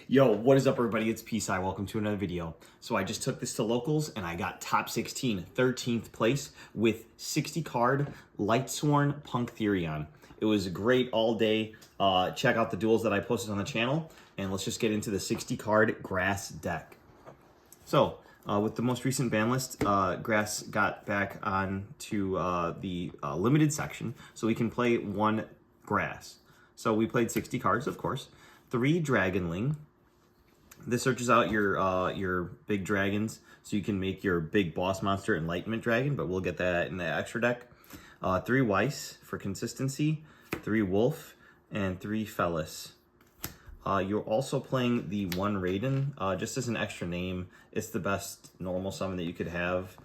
Yo, what is up everybody? It's Peace. Welcome to another video. So I just took this to locals and I got top 16, 13th place with 60 card lightsworn punk Therion. It was great all day. Check out the duels that I posted on the channel and let's just get into the 60 card grass deck. So with the most recent ban list, grass got back on to the limited section so we can play one grass. So we played 60 cards, of course. 3 Dragonling. This searches out your big dragons, so you can make your big boss monster Enlightenment Dragon, but we'll get that in the extra deck. 3 Weiss for consistency, 3 Wolf, and 3 Fellis. You're also playing the 1 Raiden, just as an extra name. It's the best normal summon that you could have,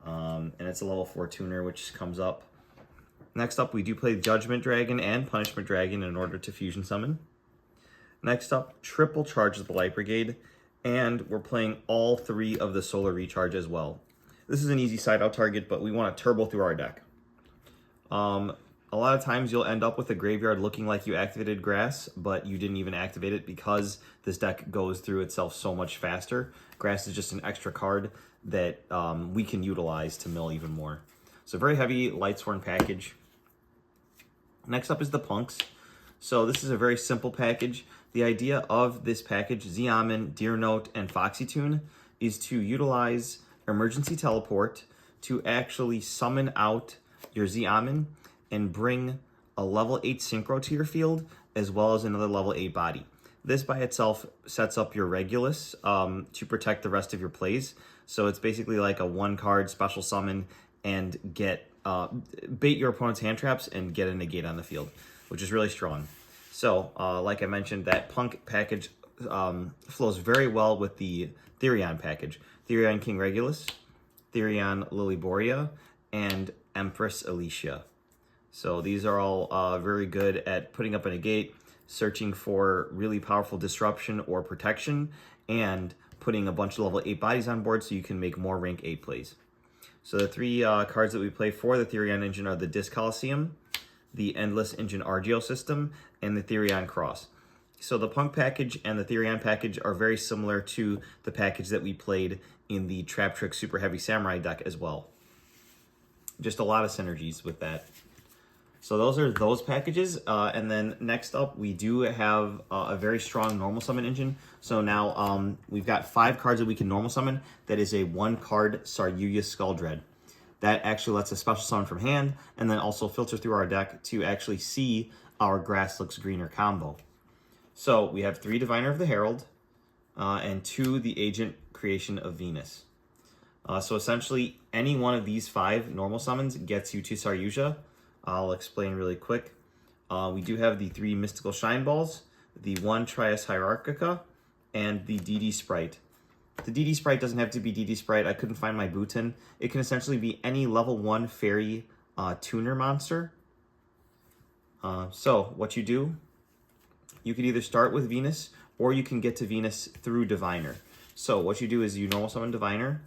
and it's a level 4 tuner, which comes up. Next up, we do play Judgment Dragon and Punishment Dragon in order to fusion summon. Next up, triple charge of the Light Brigade, and we're playing all 3 of the Solar Recharge as well. This is an easy side-out target, but we want to turbo through our deck. A lot of times you'll end up with a graveyard looking like you activated grass, but you didn't even activate it because this deck goes through itself so much faster. Grass is just an extra card that we can utilize to mill even more. So very heavy lightsworn package. Next up is the punks. So this is a very simple package. The idea of this package, Xiamen, Deer Note, and Foxy Tune, is to utilize Emergency Teleport to actually summon out your Xiamen and bring a level 8 Synchro to your field, as well as another level 8 body. This by itself sets up your Regulus to protect the rest of your plays. So it's basically like a 1-card special summon and get bait your opponent's hand traps and get a negate on the field, which is really strong. So, like I mentioned, that punk package flows very well with the Therion package. Therion King Regulus, Therion Lilyboria, and Empress Alicia. So these are all very good at putting up a negate, searching for really powerful disruption or protection, and putting a bunch of level 8 bodies on board so you can make more rank 8 plays. So the 3 cards that we play for the Therion engine are the Disc Coliseum, the Endless Engine Argeo system, and the Therion Cross. So the Punk package and the Therion package are very similar to the package that we played in the Trap Trick Super Heavy Samurai deck as well. Just a lot of synergies with that. So those are those packages. And then next up, we do have a very strong normal summon engine. So now we've got 5 cards that we can normal summon. That is a 1-card Saryuya Skulldread. That actually lets us special summon from hand and then also filter through our deck to actually see our grass looks greener combo. So we have 3 Diviner of the Herald and 2 the Agent Creation of Venus. So essentially any one of these 5 normal summons gets you to Saryuja. I'll explain really quick. We do have the 3 Mystical Shine Balls, the 1 Trias Hierarchica, and the DD Sprite. The DD Sprite doesn't have to be DD Sprite. I couldn't find my Bhutan. It can essentially be any level 1 fairy tuner monster. So what you do, you could either start with Venus or you can get to Venus through Diviner. So what you do is you normal summon Diviner.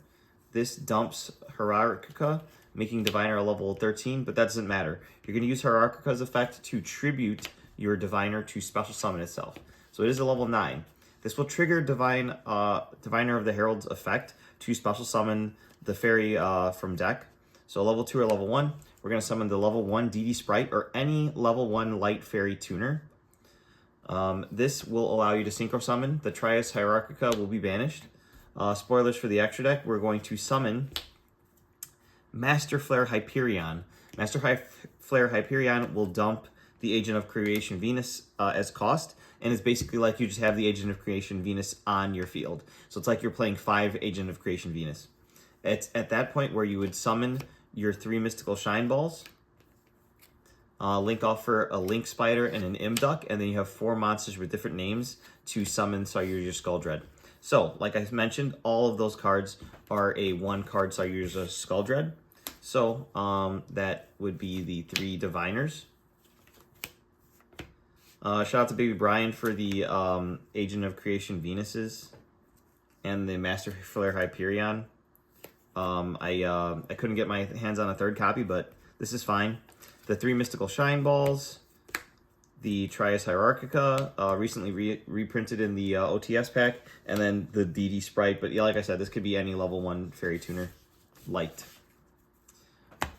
This dumps Hierarchica, making Diviner a level 13, but that doesn't matter. You're going to use Hierarchica's effect to tribute your Diviner to special summon itself. So it is a level 9. This will trigger Diviner of the Herald's effect to special summon the fairy from deck. So level 2 or level 1, we're going to summon the level 1 DD Sprite or any level 1 light fairy tuner. This will allow you to synchro summon. The Trias Hierarchica will be banished. Spoilers for the extra deck, we're going to summon Master Flare Hyperion. Master Flare Hyperion will dump the Agent of Creation Venus as cost, and it's basically like you just have the Agent of Creation Venus on your field. So it's like you're playing 5 Agent of Creation Venus. It's at that point where you would summon your 3 Mystical Shine Balls, link off for a Link Spider and an Imduck, and then you have 4 monsters with different names to summon Saryuja Skulldread. So, like I mentioned, all of those cards are a 1-card Saryuja Skulldread. So, that would be the 3 Diviners. Shout out to Baby Brian for the Agent of Creation Venuses and the Master Flare Hyperion. I couldn't get my hands on a 3rd copy, but this is fine. The 3 Mystical Shine Balls, the Trias Hierarchica, recently reprinted in the OTS pack, and then the DD Sprite. But yeah, like I said, this could be any level 1 Fairy Tuner. Light.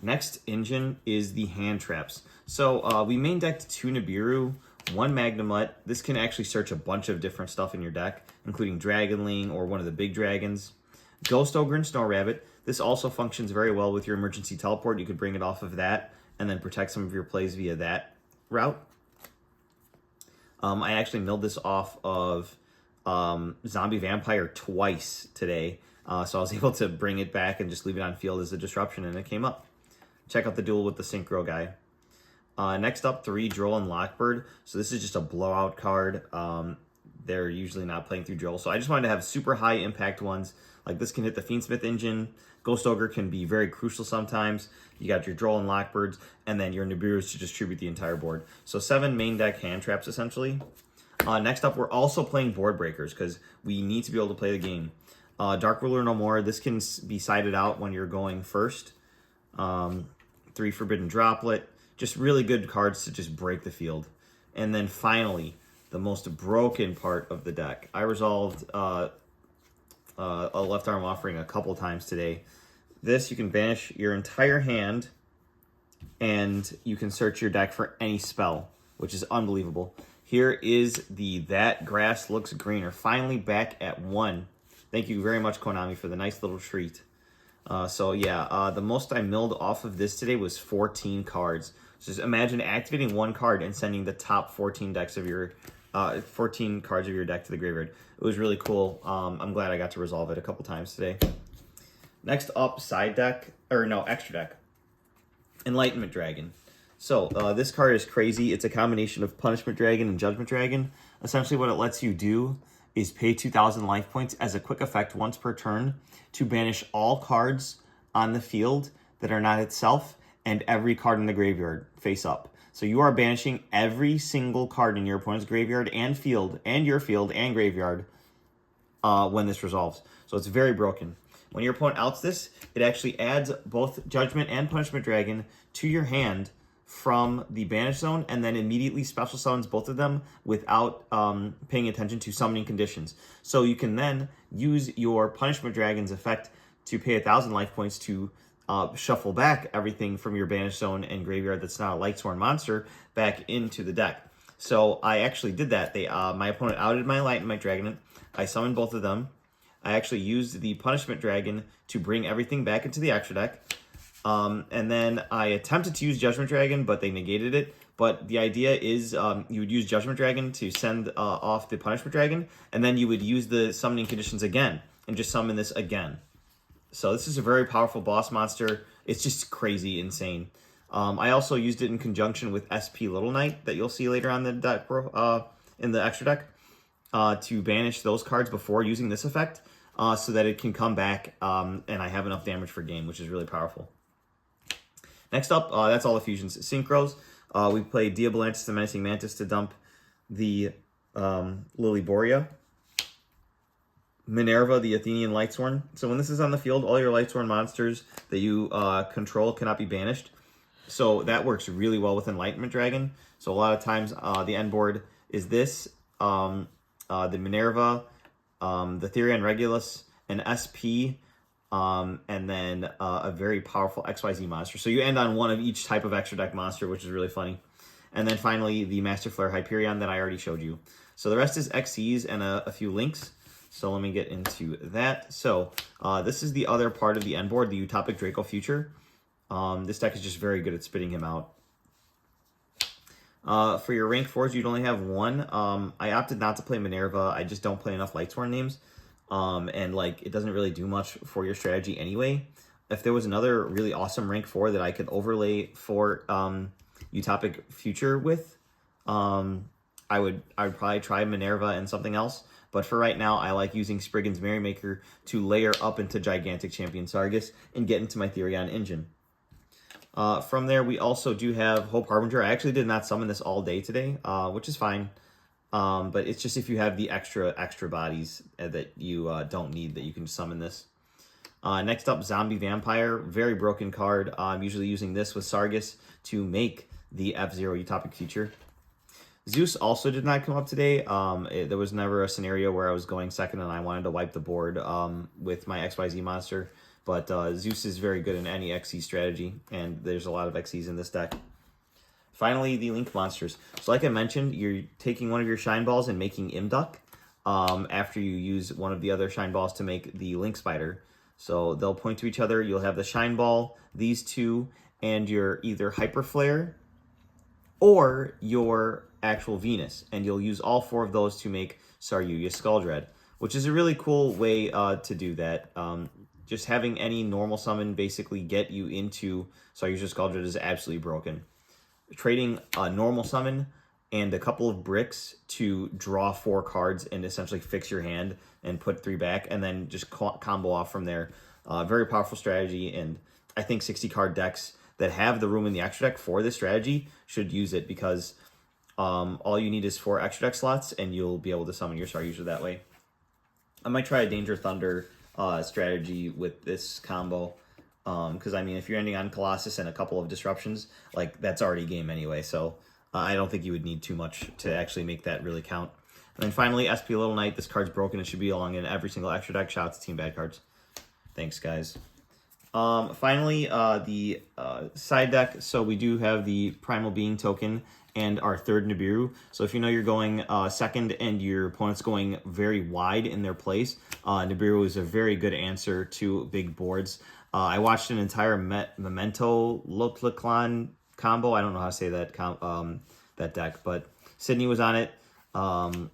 Next engine is the hand traps. So we main decked 2 Nibiru, 1 Magnemite. This can actually search a bunch of different stuff in your deck, including Dragonling or one of the big dragons. Ghost Ogre and Snow Rabbit. This also functions very well with your emergency teleport. You could bring it off of that and then protect some of your plays via that route. I actually milled this off of Zombie Vampire twice today. So I was able to bring it back and just leave it on field as a disruption, and it came up. Check out the duel with the Synchro guy. Next up, 3 Droll and Lockbird. So this is just a blowout card. They're usually not playing through Droll. So I just wanted to have super high impact ones. Like this can hit the Fiendsmith engine. Ghost Ogre can be very crucial sometimes. You got your Droll and Lockbirds, and then your Nibirus to distribute the entire board. So 7 main deck hand traps, essentially. Next up, we're also playing board breakers, because we need to be able to play the game. Dark Ruler No More. This can be sided out when you're going first. 3 Forbidden Droplet. Just really good cards to just break the field. And then finally, the most broken part of the deck. I resolved a left arm offering a couple times today. This, you can banish your entire hand, and you can search your deck for any spell, which is unbelievable. Here is the That Grass Looks Greener, finally back at 1. Thank you very much, Konami, for the nice little treat. So yeah, the most I milled off of this today was 14 cards. So just imagine activating 1 card and sending the top 14 decks of your 14 cards of your deck to the graveyard. It was really cool. I'm glad I got to resolve it a couple times today. Next up, extra deck. Enlightenment Dragon. So this card is crazy. It's a combination of Punishment Dragon and Judgment Dragon. Essentially what it lets you do is pay 2,000 life points as a quick effect once per turn to banish all cards on the field that are not itself and every card in the graveyard face up. So you are banishing every single card in your opponent's graveyard and field, and your field and graveyard when this resolves. So it's very broken. When your opponent outs this, it actually adds both Judgment and Punishment Dragon to your hand from the banish zone, and then immediately special summons both of them without paying attention to summoning conditions. So you can then use your Punishment Dragon's effect to pay 1,000 life points to shuffle back everything from your banish zone and graveyard that's not a lightsworn monster back into the deck. So I actually did that. My opponent outed my Enlightenment Dragon. I summoned both of them. I actually used the Punishment Dragon to bring everything back into the extra deck. And then I attempted to use Judgment Dragon, but they negated it. But the idea is you would use Judgment Dragon to send off the Punishment Dragon, and then you would use the summoning conditions again and just summon this again. So this is a very powerful boss monster. It's just crazy insane. I also used it in conjunction with SP Little Knight that you'll see later on the deck, in the extra deck, to banish those cards before using this effect, so that it can come back and I have enough damage for game, which is really powerful. Next up, that's all the fusions. Synchros. We played Diabolantis the Menacing Mantis to dump the Lily Borea. Minerva, the Athenian Lightsworn. So when this is on the field, all your Lightsworn monsters that you control cannot be banished. So that works really well with Enlightenment Dragon. So a lot of times the end board is this, the Minerva, the Therion Regulus, an SP, and then a very powerful XYZ monster. So you end on one of each type of extra deck monster, which is really funny. And then finally, the Master Flare Hyperion that I already showed you. So the rest is XCs and a few links. So let me get into that. So this is the other part of the end board, the Utopic Draco Future. This deck is just very good at spitting him out. For your rank 4s, you'd only have 1. I opted not to play Minerva. I just don't play enough Lightsworn names. And like it doesn't really do much for your strategy anyway. If there was another really awesome rank 4 that I could overlay for Utopic Future with, I would probably try Minerva and something else. But for right now, I like using Spriggan's Merrymaker to layer up into Gigantic Champion Sargus and get into my Therion engine. From there, we also do have Hope Harbinger. I actually did not summon this all day today, which is fine. But it's just if you have the extra bodies that you don't need, that you can summon this. Next up, Zombie Vampire. Very broken card. I'm usually using this with Sargus to make the F-Zero Utopic Future. Zeus also did not come up today. There was never a scenario where I was going second and I wanted to wipe the board with my XYZ monster. But Zeus is very good in any XE strategy, and there's a lot of XEs in this deck. Finally, the Link monsters. So like I mentioned, you're taking one of your Shine Balls and making Imduck after you use one of the other Shine Balls to make the Link Spider. So they'll point to each other. You'll have the Shine Ball, these two, and your either Hyper Flare or your actual Venus. And you'll use all 4 of those to make Saryuya Skuldred, which is a really cool way to do that. Just having any normal summon basically get you into Saryuya Skuldred is absolutely broken. Trading a normal summon and a couple of bricks to draw 4 cards and essentially fix your hand and put 3 back, and then just combo off from there. Very powerful strategy, and I think 60 card decks that have the room in the extra deck for this strategy should use it, because all you need is 4 extra deck slots and you'll be able to summon your Saryuja that way. I might try a Danger Thunder strategy with this combo. Because, I mean, if you're ending on Colossus and a couple of disruptions, like, that's already game anyway, so I don't think you would need too much to actually make that really count. And then finally, SP Little Knight. This card's broken. It should be along in every single extra deck. Shout out to Team Bad Cards. Thanks, guys. Finally, the side deck. So we do have the Primal Being token and our 3rd Nibiru. So if you know you're going second and your opponent's going very wide in their place, Nibiru is a very good answer to big boards. I watched an entire Memento Lotliclan combo. I don't know how to say that that deck, but Sydney was on it. The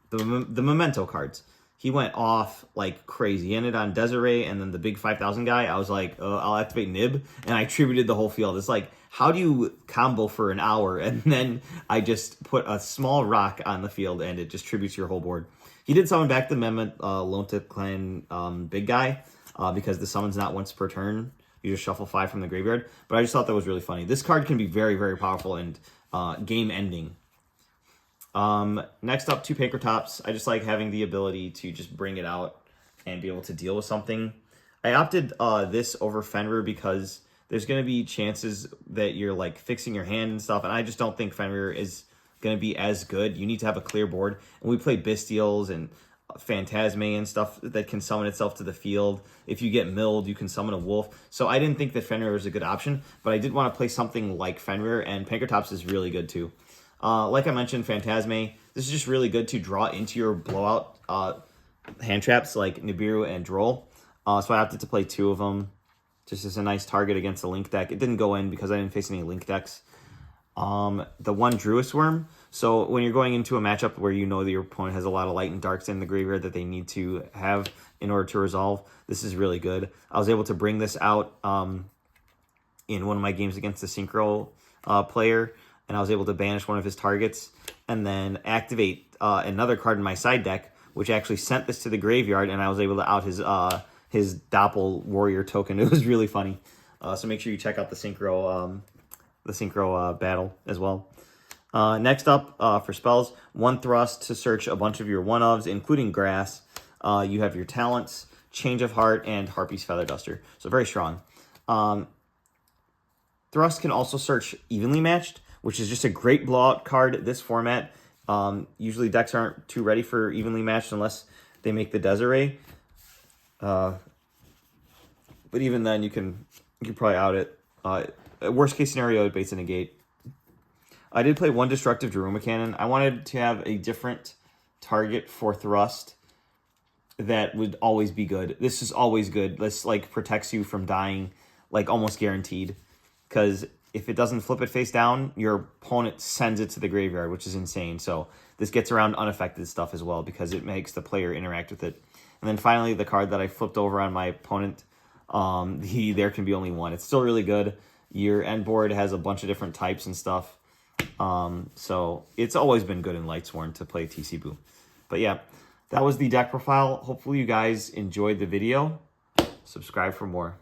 Memento cards. He went off like crazy. He ended on Desiree and then the big 5,000 guy. I was like, I'll activate Nib, and I tributed the whole field. It's like, how do you combo for an hour? And then I just put a small rock on the field, and it just tributes your whole board. He did summon back the Lotliclan big guy. Because the summon's not once per turn. You just shuffle 5 from the graveyard. But I just thought that was really funny. This card can be very, very powerful and game-ending. Next up, 2 Pankratops. I just like having the ability to just bring it out and be able to deal with something. I opted this over Fenrir because there's going to be chances that you're like fixing your hand and stuff. And I just don't think Fenrir is going to be as good. You need to have a clear board. And we play Bestials and Phantasme and stuff that can summon itself to the field. If you get milled, you can summon a wolf. So I didn't think that Fenrir was a good option, but I did want to play something like Fenrir, and Pankratops is really good too. Like I mentioned, Phantasme, this is just really good to draw into your blowout hand traps like Nibiru and Droll. So I opted to play 2 of them, just as a nice target against the Link deck. It didn't go in because I didn't face any Link decks. The 1 Druis Worm. So when you're going into a matchup where you know that your opponent has a lot of light and darks in the graveyard that they need to have in order to resolve, this is really good. I was able to bring this out in one of my games against the Synchro player, and I was able to banish one of his targets and then activate another card in my side deck, which actually sent this to the graveyard, and I was able to out his Doppel Warrior token. It was really funny. So make sure you check out the Synchro battle as well. Next up, for spells, 1 Thrust to search a bunch of your 1-ofs, including Grass. You have your talents, Change of Heart, and Harpy's Feather Duster. So very strong. Thrust can also search Evenly Matched, which is just a great blowout card this format. Usually decks aren't too ready for Evenly Matched unless they make the Desiree. But even then, you can probably out it. Worst case scenario, it baits a negate. I did play 1 Destructive Daruma Cannon. I wanted to have a different target for Thrust that would always be good. This is always good. This like protects you from dying, like almost guaranteed. Because if it doesn't flip it face down, your opponent sends it to the graveyard, which is insane. So this gets around unaffected stuff as well because it makes the player interact with it. And then finally, the card that I flipped over on my opponent, there can be only 1. It's still really good. Your end board has a bunch of different types and stuff. So it's always been good in Lightsworn to play TC Boo. But yeah, that was the deck profile. Hopefully you guys enjoyed the video. Subscribe for more.